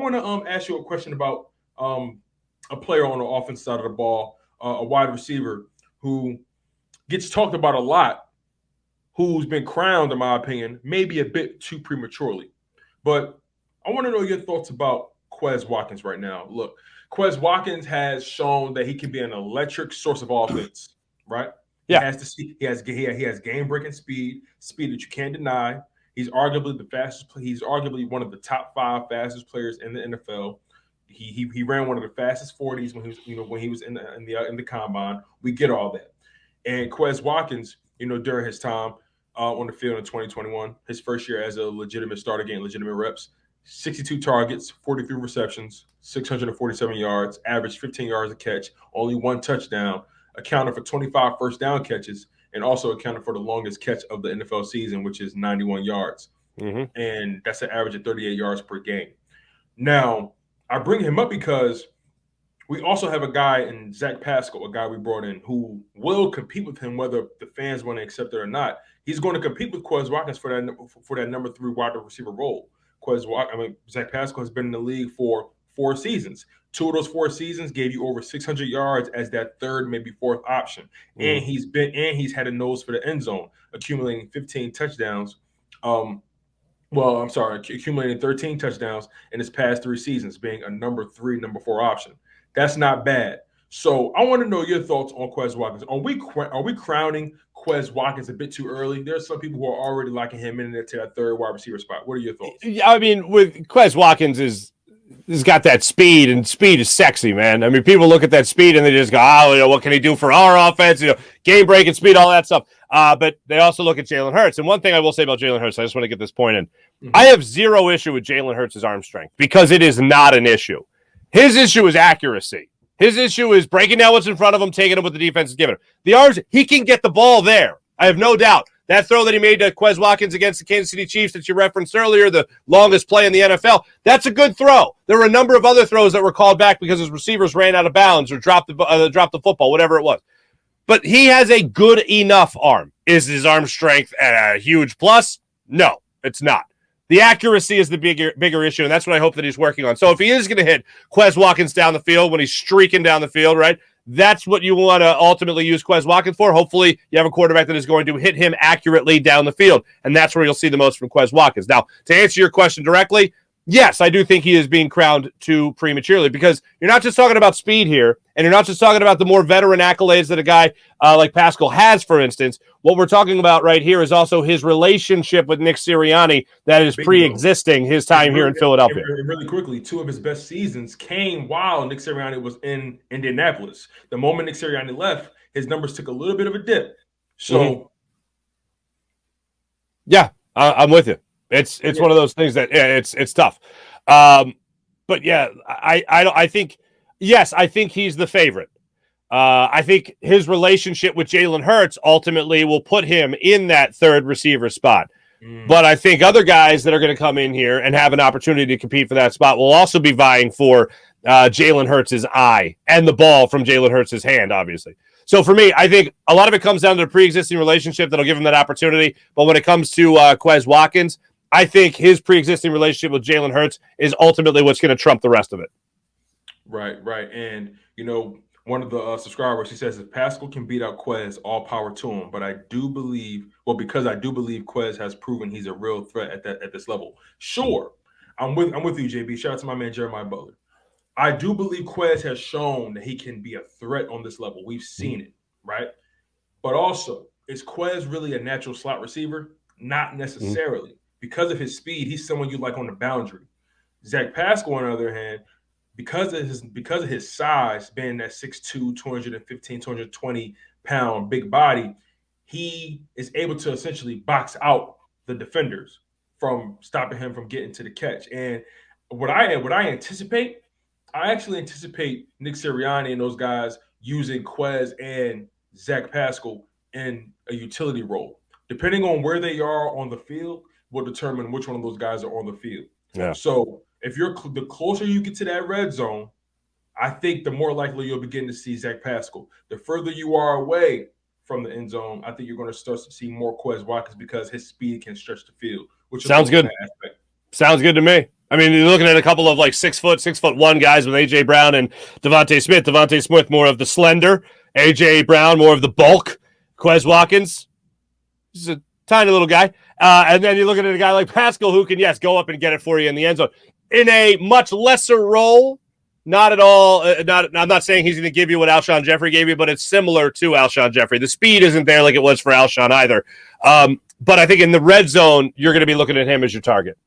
want to ask you a question about a player on the offense side of the ball, a wide receiver who gets talked about a lot, who's been crowned, in my opinion, maybe a bit too prematurely. But I want to know your thoughts about Quez Watkins right now. Look, Quez Watkins has shown that he can be an electric source of offense, right? He has to see. He has game breaking speed that you can't deny. He's arguably the fastest. He's arguably one of the top 5 fastest players in the NFL. He ran one of the fastest 40s when he was in the combine. We get all that. And Quez Watkins, during his time on the field in 2021, his first year as a legitimate starter, getting legitimate reps, 62 targets, 43 receptions, 647 yards, averaged 15 yards a catch, only 1 touchdown, accounted for 25 first down catches, and also accounted for the longest catch of the NFL season, which is 91 yards. Mm-hmm. And that's an average of 38 yards per game. Now, I bring him up because we also have a guy in Zach Pascal, a guy we brought in, who will compete with him whether the fans want to accept it or not. He's going to compete with Quez Watkins for that number 3 wide receiver role. Zach Pascal has been in the league for 4 seasons. 2 of those 4 seasons gave you over 600 yards as that 3rd, maybe 4th option. And he's had a nose for the end zone, accumulating 15 touchdowns. Accumulating 13 touchdowns in his past 3 seasons, being a number 3, number 4 option. That's not bad. So I want to know your thoughts on Quez Watkins. Are we crowning Quez Watkins a bit too early? There's some people who are already locking him in there to that 3rd wide receiver spot. What are your thoughts? I mean, with Quez Watkins he's got that speed, and speed is sexy, man. I mean, people look at that speed and they just go, what can he do for our offense? Game breaking speed, all that stuff. But they also look at Jalen Hurts. And one thing I will say about Jalen Hurts, I just want to get this point in. Mm-hmm. I have 0 issue with Jalen Hurts' arm strength because it is not an issue. His issue is accuracy. His issue is breaking down what's in front of him, taking him what the defense is giving him. The arms, he can get the ball there. I have no doubt. That throw that he made to Quez Watkins against the Kansas City Chiefs that you referenced earlier, the longest play in the NFL, that's a good throw. There were a number of other throws that were called back because his receivers ran out of bounds or dropped the football, whatever it was. But he has a good enough arm. Is his arm strength a huge plus? No, it's not. The accuracy is the bigger issue, and that's what I hope that he's working on. So if he is going to hit Quez Watkins down the field when he's streaking down the field, right, that's what you want to ultimately use Quez Watkins for. Hopefully you have a quarterback that is going to hit him accurately down the field, and that's where you'll see the most from Quez Watkins. Now, to answer your question directly, yes, I do think he is being crowned too prematurely because you're not just talking about speed here, and you're not just talking about the more veteran accolades that a guy like Pascal has, for instance. What we're talking about right here is also his relationship with Nick Sirianni that is pre-existing his time here in Philadelphia. Really quickly, 2 of his best seasons came while Nick Sirianni was in Indianapolis. The moment Nick Sirianni left, his numbers took a little bit of a dip. So, yeah, I'm with you. It's one of those things that it's tough. But yeah, I think yes, I think he's the favorite. I think his relationship with Jalen Hurts ultimately will put him in that 3rd receiver spot. But I think other guys that are going to come in here and have an opportunity to compete for that spot will also be vying for Jalen Hurts' eye and the ball from Jalen Hurts' hand, obviously. So for me, I think a lot of it comes down to the pre-existing relationship that'll give him that opportunity. But when it comes to Quez Watkins, I think his pre-existing relationship with Jalen Hurts is ultimately what's going to trump the rest of it. Right. And, one of the subscribers, he says, if Pascal can beat out Quez, all power to him. But I do believe Quez has proven he's a real threat at this level. Sure, I'm with you, JB. Shout out to my man Jeremiah Butler. I do believe Quez has shown that he can be a threat on this level. We've seen it, right? But also, is Quez really a natural slot receiver? Not necessarily. Because of his speed, he's someone you like on the boundary. Zach Pascal, on the other hand, because of his size, being that 6'2", 215, 220-pound big body, he is able to essentially box out the defenders from stopping him from getting to the catch. And what I anticipate, I actually anticipate Nick Sirianni and those guys using Quez and Zach Pascal in a utility role. Depending on where they are on the field will determine which one of those guys are on the field. Yeah. So if the closer you get to that red zone, I think the more likely you'll begin to see Zach Pascal. The further you are away from the end zone, I think you're going to start to see more Quez Watkins because his speed can stretch the field. Which sounds good. Sounds good to me. I mean, you're looking at a couple of like 6'1" guys with A.J. Brown and Devontae Smith. Devontae Smith more of the slender, A.J. Brown more of the bulk. Quez Watkins, he's a tiny little guy. And then you're looking at a guy like Pascal who can, yes, go up and get it for you in the end zone. In a much lesser role, not at all. I'm not saying he's going to give you what Alshon Jeffrey gave you, but it's similar to Alshon Jeffrey. The speed isn't there like it was for Alshon either. But I think in the red zone, you're going to be looking at him as your target.